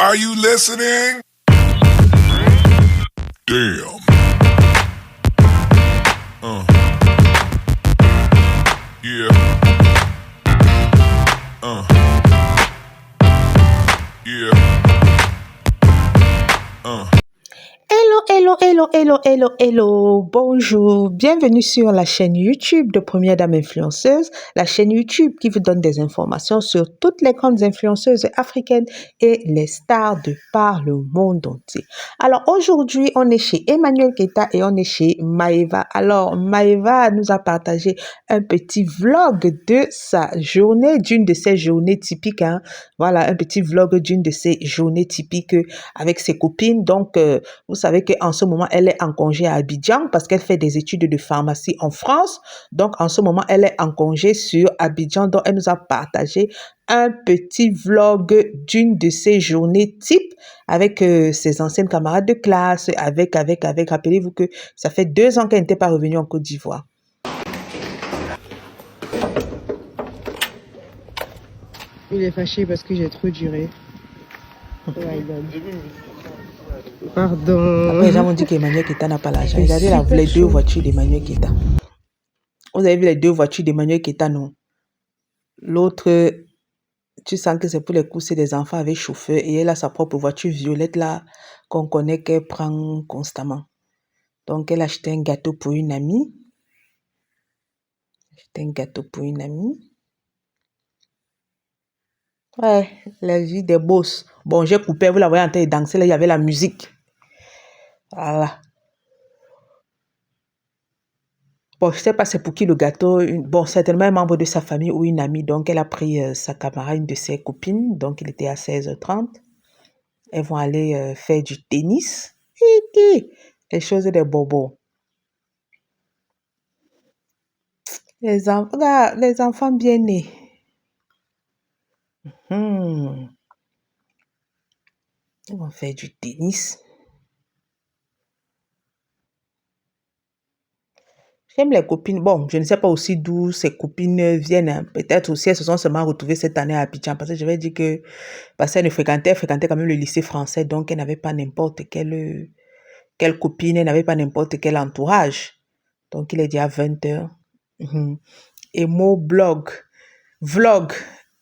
Are you listening? Damn. Yeah. Yeah. Hello, hello, hello, hello, hello, hello. Bonjour. Bienvenue sur la chaîne YouTube de Première Dame Influenceuse, la chaîne YouTube qui vous donne des informations sur toutes les grandes influenceuses africaines et les stars de par le monde entier. Alors aujourd'hui, on est chez Emmanuel Keita et on est chez Maeva. Alors Maeva nous a partagé un petit vlog de sa journée, d'une de ses journées typiques. Voilà, un petit vlog d'une de ses journées typiques avec ses copines. Donc, vous savez qu'en ce moment, elle est en congé à Abidjan parce qu'elle fait des études de pharmacie en France. Donc, en ce moment, elle est en congé sur Abidjan. Donc, elle nous a partagé un petit vlog d'une de ses journées type avec ses anciennes camarades de classe, avec. Rappelez-vous que ça fait 2 ans qu'elle n'était pas revenue en Côte d'Ivoire. Il est fâché parce que j'ai trop duré. Pardon. Après, les gens m'ont dit qu'Emmanuel Keita n'a pas l'argent. Regardez là, les 2 voitures d'Emmanuel Keita. Vous avez vu les 2 voitures d'Emmanuel Keita, non? L'autre, tu sens que c'est pour les courses des enfants avec chauffeur. Et elle a sa propre voiture violette là, qu'on connaît qu'elle prend constamment. Donc, elle a acheté un gâteau pour une amie. Ouais, la vie des boss. Bon, j'ai coupé, vous la voyez en train de danser, là, il y avait la musique. Voilà. Bon, je ne sais pas c'est pour qui le gâteau. Bon, certainement un membre de sa famille ou une amie. Donc, elle a pris sa camarade, une de ses copines. Donc, il était à 16h30. Elles vont aller faire du tennis. Les choses des bobos. Les enfants bien nés. Ils vont faire du tennis. J'aime les copines. Bon, je ne sais pas aussi d'où ces copines viennent. Peut-être aussi elles se sont seulement retrouvées cette année à Abidjan. Parce que je vais dire que parce qu'elle fréquentait quand même le lycée français. Donc, elle n'avait pas n'importe quelle copine. Elle n'avait pas n'importe quel entourage. Donc, il est déjà 20h. Et vlog.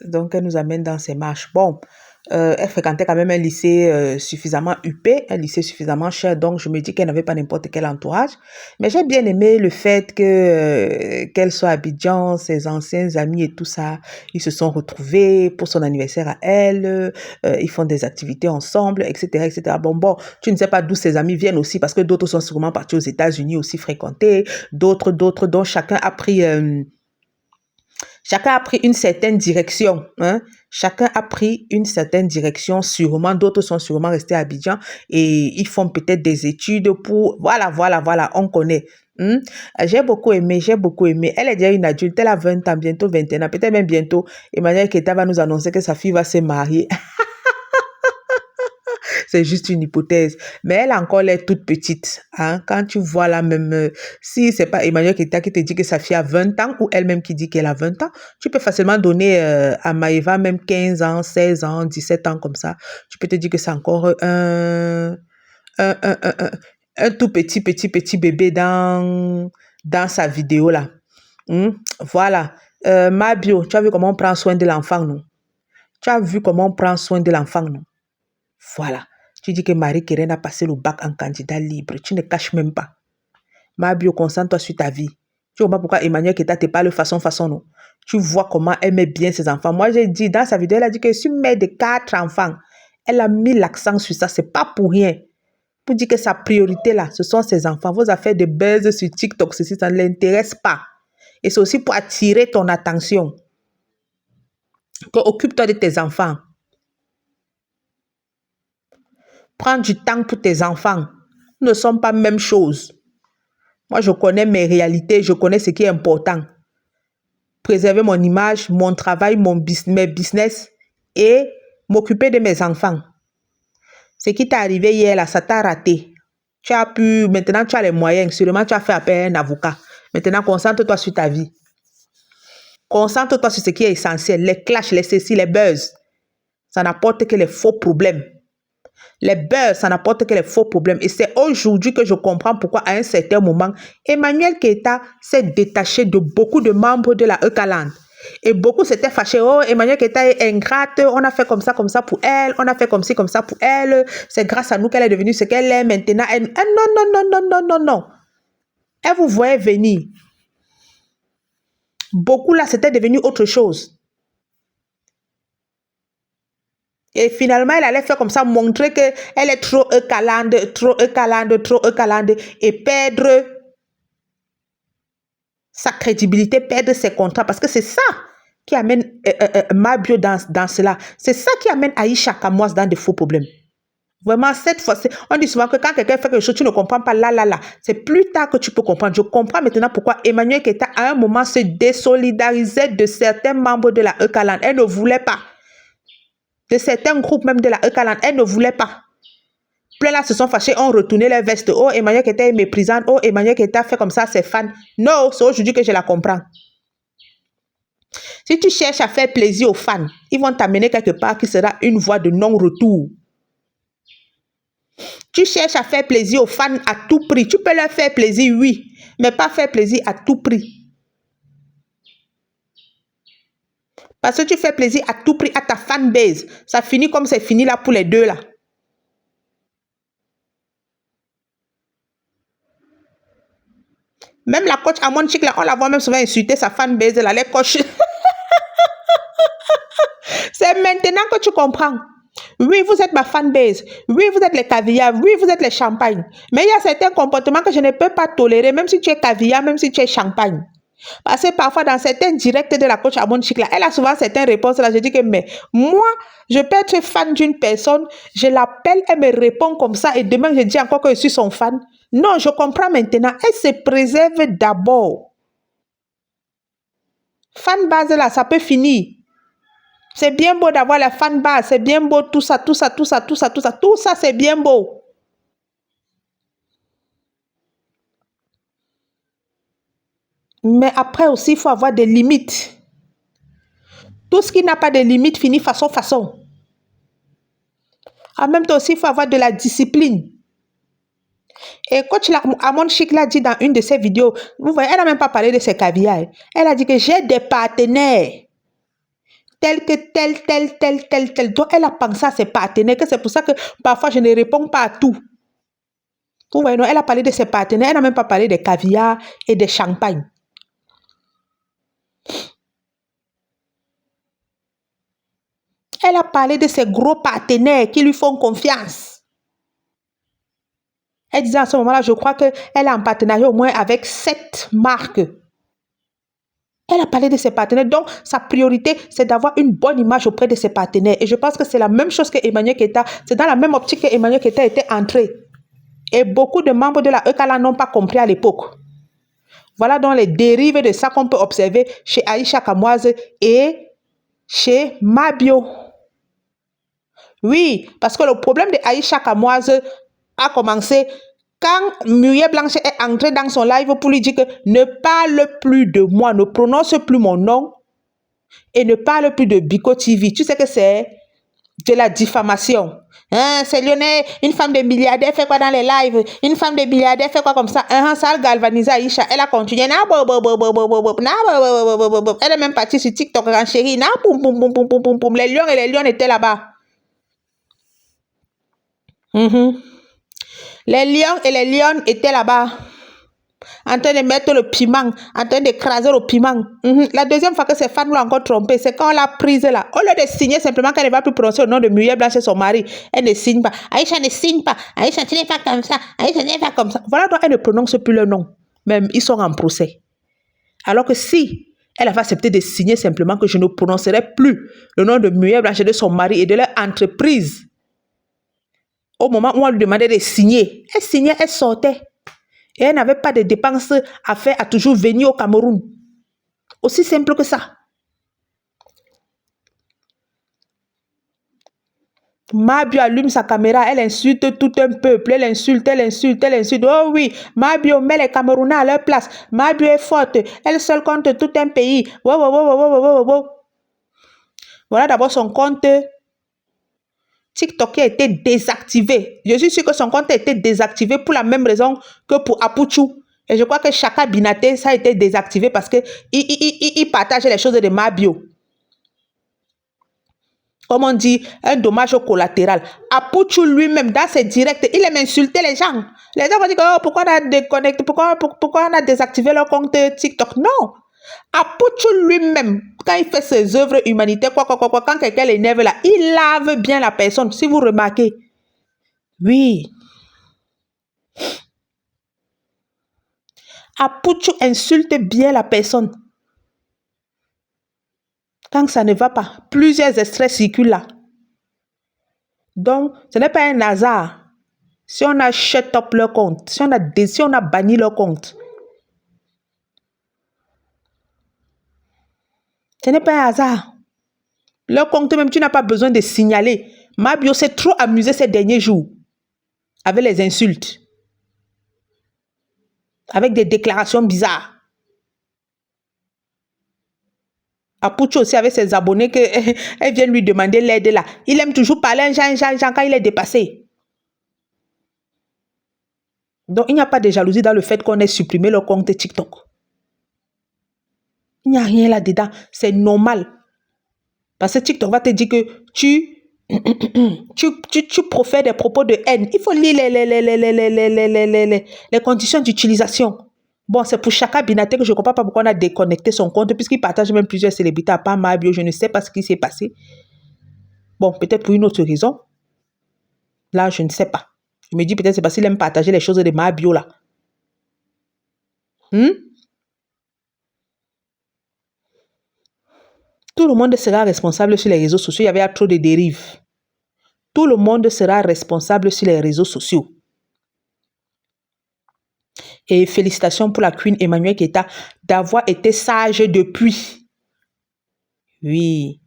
Donc, elle nous amène dans ses marches. Bon, elle fréquentait quand même un lycée suffisamment huppé, un lycée suffisamment cher. Donc, je me dis qu'elle n'avait pas n'importe quel entourage. Mais j'ai bien aimé le fait qu'elle soit à Abidjan, ses anciens amis et tout ça. Ils se sont retrouvés pour son anniversaire à elle. Ils font des activités ensemble, etc., etc. Bon, tu ne sais pas d'où ses amis viennent aussi parce que d'autres sont sûrement partis aux États-Unis aussi fréquenter. D'autres, dont chacun a pris une certaine direction. Chacun a pris une certaine direction, sûrement. D'autres sont sûrement restés à Abidjan et ils font peut-être des études pour... Voilà, on connaît. J'ai beaucoup aimé. Elle est déjà une adulte, elle a 20 ans, bientôt 21 ans, peut-être même bientôt. Emmanuel Keita va nous annoncer que sa fille va se marier. C'est juste une hypothèse. Mais elle a encore l'air toute petite. Quand tu vois là même, si c'est pas Emmanuel Keita qui te dit que sa fille a 20 ans ou elle-même qui dit qu'elle a 20 ans, tu peux facilement donner à Maeva même 15 ans, 16 ans, 17 ans comme ça. Tu peux te dire que c'est encore un tout petit bébé dans sa vidéo là. Voilà. Mabio, tu as vu comment on prend soin de l'enfant, non? Voilà. Tu dis que Marie-Kérène a passé le bac en candidat libre. Tu ne caches même pas. Mabio, concentre-toi sur ta vie. Tu vois pas pourquoi Emmanuel Keita te parle façon, non. Tu vois comment elle met bien ses enfants. Moi, j'ai dit, dans sa vidéo, elle a dit que je suis mère de 4 enfants. Elle a mis l'accent sur ça. C'est pas pour rien. Pour dire que sa priorité, là, ce sont ses enfants. Vos affaires de buzz sur TikTok, ceci, ça ne l'intéresse pas. Et c'est aussi pour attirer ton attention. Occupe-toi de tes enfants. Prends du temps pour tes enfants. Nous ne sommes pas même chose. Moi, je connais mes réalités, je connais ce qui est important. Préserver mon image, mon travail, mes business et m'occuper de mes enfants. Ce qui t'est arrivé hier, là, ça t'a raté. Maintenant tu as les moyens, seulement tu as fait appel à un avocat. Maintenant, concentre-toi sur ta vie. Concentre-toi sur ce qui est essentiel. Les clashs, les ceci, les buzz. Ça n'apporte que les faux problèmes. Les beurs, ça n'apporte que les faux problèmes. Et c'est aujourd'hui que je comprends pourquoi, à un certain moment, Emmanuel Keita s'est détaché de beaucoup de membres de la Eucaland. Et beaucoup s'étaient fâchés. Oh, Emmanuel Keita est ingrate. On a fait comme ça pour elle. On a fait comme ci, comme ça pour elle. C'est grâce à nous qu'elle est devenue ce qu'elle est maintenant. Non. Elle vous voyait venir. Beaucoup là, c'était devenu autre chose. Et finalement, elle allait faire comme ça, montrer qu'elle est trop Eucaland et perdre sa crédibilité, perdre ses contrats. Parce que c'est ça qui amène Mabio dans cela. C'est ça qui amène Aïcha Kamoise dans des faux problèmes. Vraiment, cette fois, on dit souvent que quand quelqu'un fait quelque chose, tu ne comprends pas là. C'est plus tard que tu peux comprendre. Je comprends maintenant pourquoi Emmanuel Keita, à un moment, se désolidarisait de certains membres de la Eucaland. Elle ne voulait pas. De certains groupes même de la Eucaland, elle ne voulait pas. Plein là se sont fâchés, ont retourné leur veste. Oh, Emmanuel Keita est méprisante. Oh, Emmanuel Keita fait comme ça à ses fans. Non, c'est aujourd'hui que je la comprends. Si tu cherches à faire plaisir aux fans, ils vont t'amener quelque part qui sera une voie de non-retour. Tu cherches à faire plaisir aux fans à tout prix. Tu peux leur faire plaisir, oui, mais pas faire plaisir à tout prix. Parce que tu fais plaisir à tout prix à ta fanbase. Ça finit comme c'est fini là pour les deux là. Même la coach Amon Chic là, on la voit même souvent insulter sa fanbase là, les coachs. C'est maintenant que tu comprends. Oui, vous êtes ma fanbase. Oui, vous êtes les caviars. Oui, vous êtes les champagnes. Mais il y a certains comportements que je ne peux pas tolérer, même si tu es caviar, même si tu es champagne. Parce que parfois, dans certains directs de la coach Amon Chic, là, elle a souvent certaines réponses. Là, je dis que, mais moi, je peux être fan d'une personne, je l'appelle, elle me répond comme ça, et demain, je dis encore que je suis son fan. Non, je comprends maintenant. Elle se préserve d'abord. Fan base, là, ça peut finir. C'est bien beau d'avoir la fan base, c'est bien beau, tout ça, c'est bien beau. Mais après aussi, il faut avoir des limites. Tout ce qui n'a pas de limites finit façon. En même temps aussi, il faut avoir de la discipline. Et coach Amon Chic l'a dit dans une de ses vidéos, vous voyez, elle n'a même pas parlé de ses caviars. Elle a dit que j'ai des partenaires. Tel. Donc, elle a pensé à ses partenaires, que c'est pour ça que parfois je ne réponds pas à tout. Vous voyez, non, elle a parlé de ses partenaires, elle n'a même pas parlé des caviars et des champagnes. Elle a parlé de ses gros partenaires qui lui font confiance. Elle disait à ce moment-là, je crois qu'elle est en partenariat au moins avec 7 marques. Elle a parlé de ses partenaires. Donc, sa priorité, c'est d'avoir une bonne image auprès de ses partenaires. Et je pense que c'est la même chose que Emmanuel Keita. C'est dans la même optique que Emmanuel Keita était entré. Et beaucoup de membres de la Eucaland n'ont pas compris à l'époque. Voilà donc les dérives de ça qu'on peut observer chez Aïcha Kamoise et chez Mabio. Oui, parce que le problème de Aïcha Kamoise a commencé quand Muriel Blanche est entrée dans son live pour lui dire que ne parle plus de moi, ne prononce plus mon nom et ne parle plus de Biko TV. Tu sais que c'est de la diffamation. Hein, c'est Lyonnais, une femme de milliardaire fait quoi dans les lives? Une femme de milliardaire fait quoi comme ça? Ça a galvanisé Aïcha. Elle a continué. Elle est même partie sur TikTok en chérie. Les lions et les lions étaient là-bas. Les lions et les lions étaient là-bas, en train de mettre le piment, en train d'écraser le piment. La deuxième fois que ces fans l'ont encore trompé, c'est quand on l'a prise là. Au lieu de signer simplement qu'elle ne va plus prononcer le nom de Muriel Blanche et son mari, elle ne signe pas. Aïcha ne signe pas. Aïcha, tu n'es pas comme ça. Aïcha, tu n'es pas comme ça. Voilà donc elle ne prononce plus leur nom. Même ils sont en procès. Alors que si elle avait accepté de signer simplement que je ne prononcerai plus le nom de Muriel Blanche et de son mari et de leur entreprise, au moment où on lui demandait de signer, elle signait, elle sortait. Et elle n'avait pas de dépenses à faire, à toujours venir au Cameroun. Aussi simple que ça. Mabio allume sa caméra, elle insulte tout un peuple, elle insulte. Oh oui, Mabio met les Camerounais à leur place. Mabio est forte, elle seule compte tout un pays. Wow. Voilà d'abord son compte TikTok qui a été désactivé. Je suis sûr que son compte a été désactivé pour la même raison que pour Apuchou. Et je crois que Chaka Binate, ça a été désactivé parce que il partage les choses de Mabio. Comme on dit, un dommage collatéral. Apuchou lui-même, dans ses directs, il aime insulter les gens. Les gens vont dire que, oh, pourquoi on a déconnecté, pourquoi on a désactivé leur compte TikTok. Non. Apuchou lui-même, quand il fait ses œuvres humanitaires, quand quelqu'un l'énerve là, il lave bien la personne, si vous remarquez. Oui. Apuchou insulte bien la personne. Quand ça ne va pas, plusieurs extraits circulent là. Donc, ce n'est pas un hasard. Si on a shut up leur compte, si on a banni leur compte, ce n'est pas un hasard. Leur compte même, tu n'as pas besoin de signaler. Mabio s'est trop amusé ces derniers jours avec les insultes, avec des déclarations bizarres. Apuchou aussi avec ses abonnés qu'elle vient lui demander l'aide là. Il aime toujours parler un genre quand il est dépassé. Donc, il n'y a pas de jalousie dans le fait qu'on ait supprimé le compte TikTok. Il n'y a rien là-dedans. C'est normal. Parce que TikTok va te dire que tu profères des propos de haine. Il faut lire les conditions d'utilisation. Bon, c'est pour Chaka Binate que je ne comprends pas pourquoi on a déconnecté son compte, puisqu'il partage même plusieurs célébrités, à part Mabio. Je ne sais pas ce qui s'est passé. Bon, peut-être pour une autre raison. Là, je ne sais pas. Je me dis peut-être c'est parce qu'il aime partager les choses de Mabio là. Tout le monde sera responsable sur les réseaux sociaux. Il y avait trop de dérives. Tout le monde sera responsable sur les réseaux sociaux. Et félicitations pour la Queen Emmanuel Keita d'avoir été sage depuis. Oui,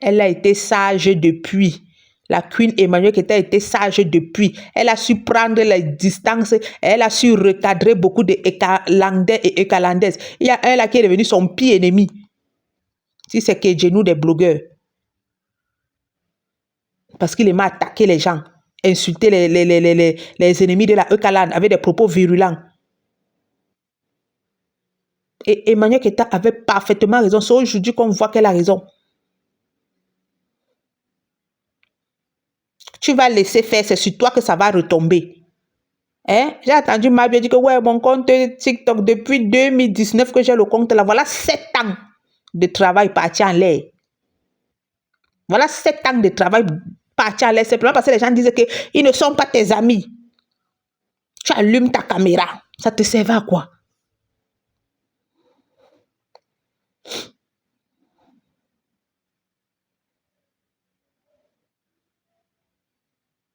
elle a été sage depuis. La Queen Emmanuel Keita a été sage depuis. Elle a su prendre les distances. Elle a su recadrer beaucoup de Ekalandais et Ekalandaises. Il y a un là qui est devenu son pire ennemi. Si c'est que genou des blogueurs. Parce qu'il aimait attaquer les gens, insulter les ennemis de la Ekaland avec des propos virulents. Et Emmanuel Keita avait parfaitement raison. C'est aujourd'hui qu'on voit qu'elle a raison. Tu vas laisser faire, c'est sur toi que ça va retomber. Hein? J'ai entendu Mabio dire que ouais, mon compte TikTok depuis 2019 que j'ai le compte là. Voilà 7 ans de travail parti en l'air. Voilà 7 ans de travail parti en l'air. Simplement parce que les gens disent qu'ils ne sont pas tes amis. Tu allumes ta caméra. Ça te sert à quoi?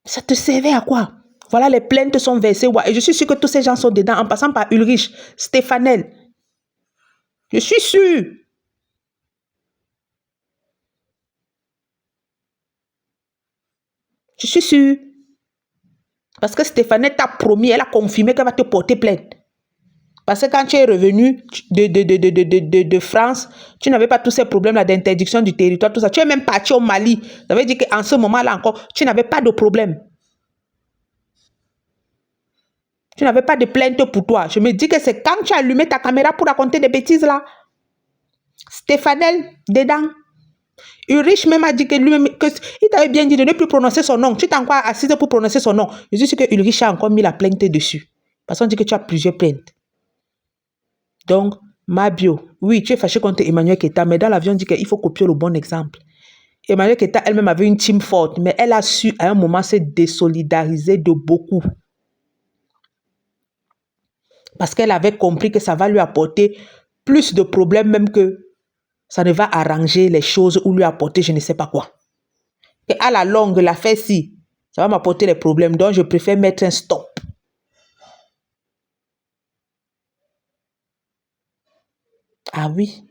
Ça te servait à quoi? Voilà, les plaintes sont versées. Et je suis sûre que tous ces gens sont dedans, en passant par Ulrich, Stéphanel. Je suis sûre. Je suis sûre. Parce que Stéphanel t'a promis, elle a confirmé qu'elle va te porter plainte. Parce que quand tu es revenu de France, tu n'avais pas tous ces problèmes-là d'interdiction du territoire, tout ça. Tu es même parti au Mali. Ça veut dire qu'en ce moment-là encore, tu n'avais pas de problème. Tu n'avais pas de plainte pour toi. Je me dis que c'est quand tu as allumé ta caméra pour raconter des bêtises là. Stéphanel, dedans. Ulrich même a dit que lui-même, il t'avait bien dit de ne plus prononcer son nom. Tu t'es encore assise pour prononcer son nom. Je suis sûr que Ulrich a encore mis la plainte dessus. Parce qu'on dit que tu as plusieurs plaintes. Donc, Mabio, oui, tu es fâché contre Emmanuel Keita, mais dans l'avion, on dit qu'il faut copier le bon exemple. Emmanuel Keita elle-même avait une team forte, mais elle a su à un moment se désolidariser de beaucoup. Parce qu'elle avait compris que ça va lui apporter plus de problèmes même que ça ne va arranger les choses ou lui apporter je ne sais pas quoi. Et à la longue, l'affaire si, ça va m'apporter les problèmes. Donc, je préfère mettre un stop. Ah oui.